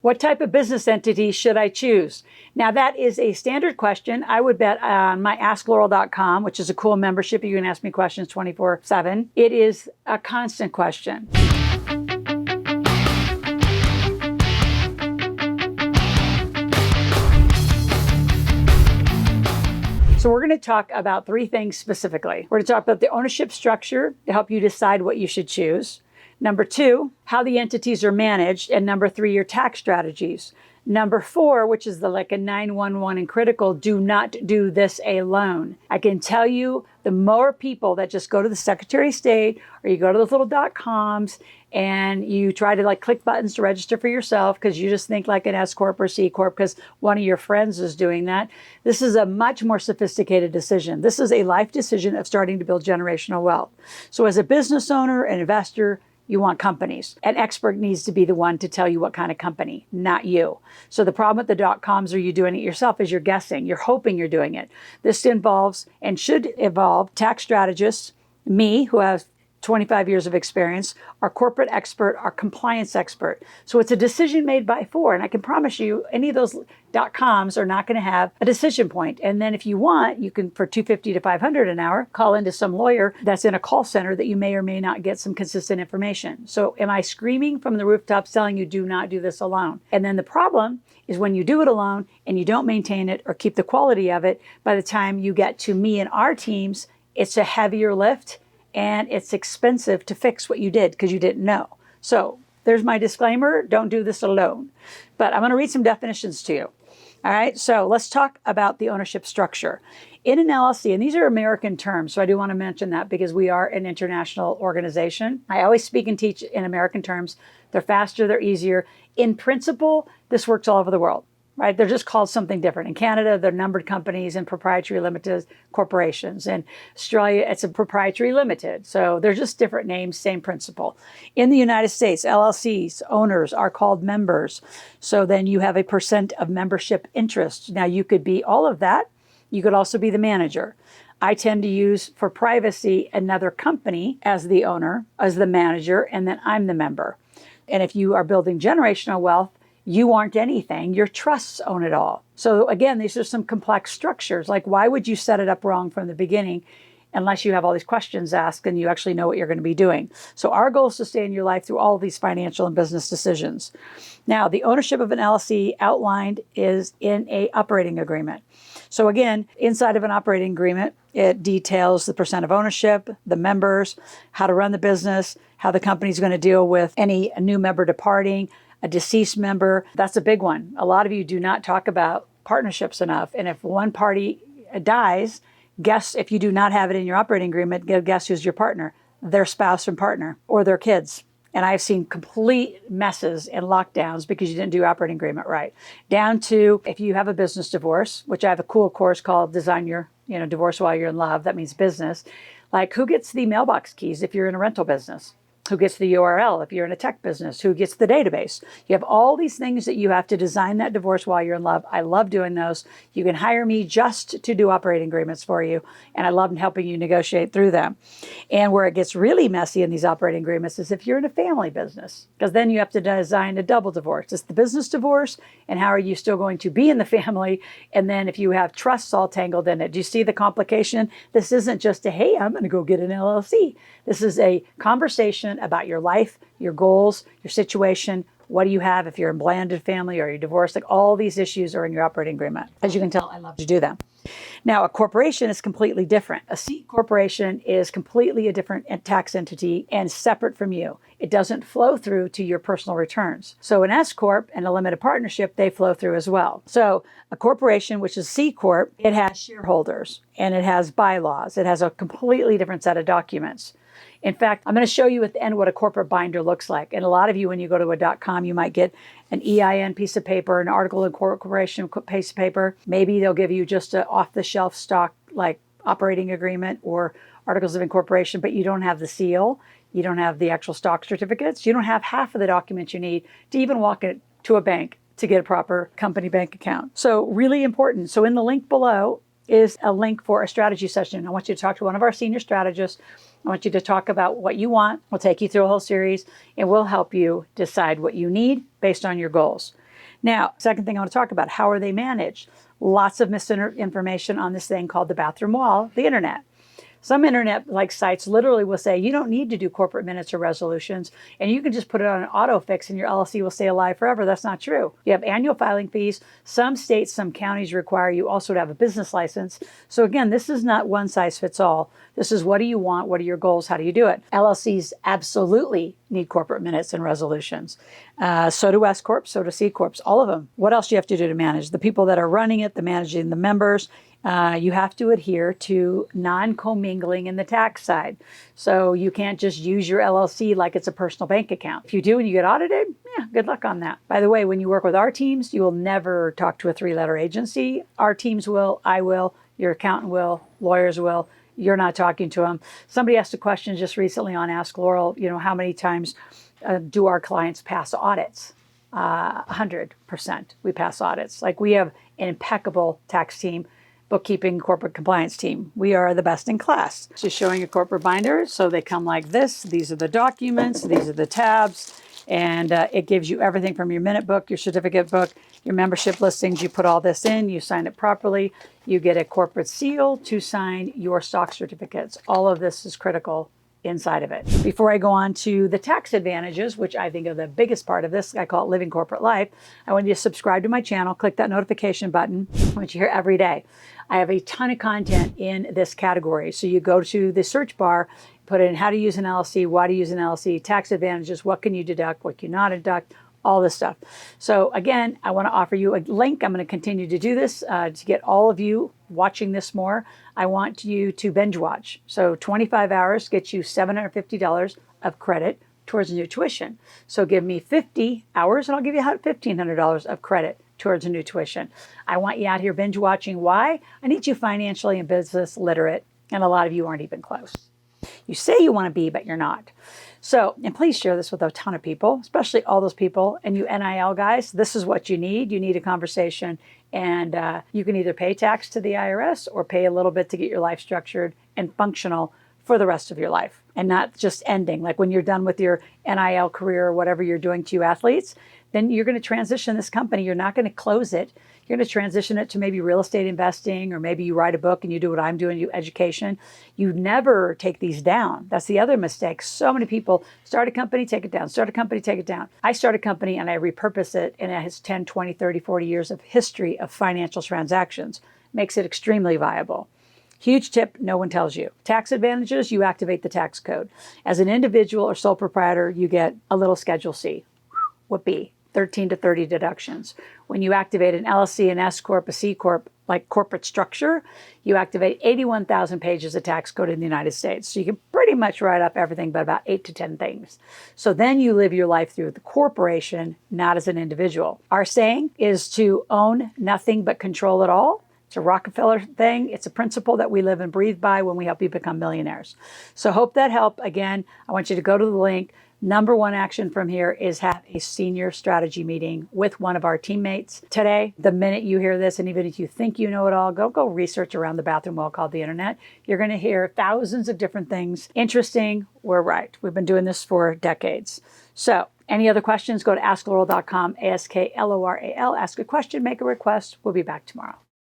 What type of business entity should I choose? Now, that is a standard question. I would bet on my AskLoral.com, which is a cool membership. You can ask me questions 24/7. It is a constant question. So we're going to talk about three things specifically. We're going to talk about the ownership structure to help you decide what you should choose. Number two, how the entities are managed. And number three, your tax strategies. Number four, which is like a 911 and critical, do not do this alone. I can tell you the more people that just go to the Secretary of State or you go to those little .coms and you try to like click buttons to register for yourself because you just think like an S Corp or C Corp because one of your friends is doing that. This is a much more sophisticated decision. This is a life decision of starting to build generational wealth. So as a business owner, an investor, you want companies. An expert needs to be the one to tell you what kind of company, not you. So the problem with the .coms or you doing it yourself is you're guessing, you're hoping you're doing it. This involves and should involve tax strategists, me, who has 25 years of experience, our corporate expert, our compliance expert. So it's a decision made by four. And I can promise you, any of those .coms are not going to have a decision point. And then if you want, you can, for $250 to $500 an hour, call into some lawyer that's in a call center that you may or may not get some consistent information. So am I screaming from the rooftops telling you do not do this alone? And then the problem is when you do it alone and you don't maintain it or keep the quality of it, by the time you get to me and our teams, it's a heavier lift. And it's expensive to fix what you did because you didn't know. So there's my disclaimer. Don't do this alone. But I'm going to read some definitions to you. All right. So let's talk about the ownership structure. In an LLC, and these are American terms, so I do want to mention that because we are an international organization. I always speak and teach in American terms. They're faster, they're easier. In principle, this works all over the world. Right? They're just called something different. In Canada, they're numbered companies and proprietary limited corporations. In Australia, it's a proprietary limited. So they're just different names, same principle. In the United States, LLCs, owners are called members. So then you have a % of membership interest. Now you could be all of that. You could also be the manager. I tend to use, for privacy, another company as the owner, as the manager, and then I'm the member. And if you are building generational wealth, you aren't anything. Your trusts own it all. So again, these are some complex structures. Like, why would you set it up wrong from the beginning unless you have all these questions asked and you actually know what you're going to be doing? So our goal is to stay in your life through all of these financial and business decisions. Now, the ownership of an LLC outlined is in a operating agreement. So again, inside of an operating agreement, it details the % of ownership, the members, how to run the business, how the company's going to deal with any new member departing, a deceased member. That's a big one. A lot of you do not talk about partnerships enough. And if one party dies, guess if you do not have it in your operating agreement, guess who's your partner? Their spouse and partner or their kids. And I've seen complete messes and lockdowns because you didn't do operating agreement right. Down to if you have a business divorce, which I have a cool course called Design Your Divorce While You're in Love. That means business. Like, who gets the mailbox keys if you're in a rental business? Who gets the URL if you're in a tech business? Who gets the database? You have all these things that you have to design that divorce while you're in love. I love doing those. You can hire me just to do operating agreements for you, and I love helping you negotiate through them. And where it gets really messy in these operating agreements is if you're in a family business, because then you have to design a double divorce. It's the business divorce, and how are you still going to be in the family? And then if you have trusts all tangled in it, do you see the complication? This isn't just a, hey, I'm going to go get an LLC. This is a conversation about your life, your goals, your situation. What do you have if you're in a blended family or you're divorced? Like, all these issues are in your operating agreement. As you can tell, I love to do them. Now, a corporation is completely different. A C corporation is completely a different tax entity and separate from you. It doesn't flow through to your personal returns. So an S Corp and a limited partnership, they flow through as well. So a corporation, which is C Corp, it has shareholders and it has bylaws. It has a completely different set of documents. In fact, I'm going to show you at the end what a corporate binder looks like. And a lot of you, when you go to a .com, you might get an EIN piece of paper, an article of incorporation piece of paper. Maybe they'll give you just an off-the-shelf stock like operating agreement or articles of incorporation, but you don't have the seal. You don't have the actual stock certificates. You don't have half of the documents you need to even walk it to a bank to get a proper company bank account. So really important. So in the link below is a link for a strategy session. I want you to talk to one of our senior strategists. I want you to talk about what you want. We'll take you through a whole series and we'll help you decide what you need based on your goals. Now, second thing I want to talk about, how are they managed? Lots of misinformation on this thing called the bathroom wall, the internet. Some internet-like sites literally will say, you don't need to do corporate minutes or resolutions, and you can just put it on an auto fix and your LLC will stay alive forever. That's not true. You have annual filing fees. Some states, some counties require you also to have a business license. So again, this is not one size fits all. This is, what do you want? What are your goals? How do you do it? LLCs absolutely need corporate minutes and resolutions. So do S Corps, so do C Corps, all of them. What else do you have to do to manage? The people that are running it, the managing the members. You have to adhere to non-commingling in the tax side. So you can't just use your LLC like it's a personal bank account. If you do and you get audited, yeah, good luck on that. By the way, when you work with our teams, you will never talk to a 3-letter agency. Our teams will, I will, your accountant will, lawyers will. You're not talking to them. Somebody asked a question just recently on Ask Loral, how many times do our clients pass audits? 100% we pass audits. Like, we have an impeccable tax team, bookkeeping, corporate compliance team. We are the best in class. Just showing a corporate binder. So they come like this. These are the documents. These are the tabs. And it gives you everything from your minute book, your certificate book, your membership listings. You put all this in, you sign it properly. You get a corporate seal to sign your stock certificates. All of this is critical inside of it. Before I go on to the tax advantages, which I think are the biggest part of this, I call it living corporate life, I want you to subscribe to my channel, click that notification button. I want you here every day. I have a ton of content in this category. So you go to the search bar, put in how to use an LLC, why to use an LLC, tax advantages, what can you deduct, what can you not deduct, all this stuff. So again, I want to offer you a link. I'm going to continue to do this to get all of you watching this more. I want you to binge watch. So 25 hours gets you $750 of credit towards a new tuition. So give me 50 hours and I'll give you $1,500 of credit towards a new tuition. I want you out here binge watching. Why? I need you financially and business literate, and a lot of you aren't even close. You say you want to be, but you're not. So, and please share this with a ton of people, especially all those people. And you NIL guys, this is what you need. You need a conversation. And you can either pay tax to the IRS or pay a little bit to get your life structured and functional for the rest of your life, and not just ending. Like when you're done with your NIL career or whatever you're doing to you athletes, then you're going to transition this company. You're not going to close it. You're going to transition it to maybe real estate investing, or maybe you write a book and you do what I'm doing, you education. You never take these down. That's the other mistake. So many people start a company, take it down, start a company, take it down. I start a company and I repurpose it, and it has 10, 20, 30, 40 years of history of financial transactions. Makes it extremely viable. Huge tip, no one tells you. Tax advantages, you activate the tax code. As an individual or sole proprietor, you get a little Schedule C. Whoopee, 13 to 30 deductions. When you activate an LLC, an S Corp, a C Corp, like corporate structure, you activate 81,000 pages of tax code in the United States. So you can pretty much write up everything but about 8 to 10 things. So then you live your life through the corporation, not as an individual. Our saying is to own nothing but control it all. It's a Rockefeller thing. It's a principle that we live and breathe by when we help you become millionaires. So hope that helped. Again, I want you to go to the link. Number one action from here is have a senior strategy meeting with one of our teammates today. The minute you hear this, and even if you think you know it all, go research around the bathroom wall called the internet. You're going to hear thousands of different things. Interesting. We're right. We've been doing this for decades. So any other questions, go to askloral.com, AskLoral. Ask a question, make a request. We'll be back tomorrow.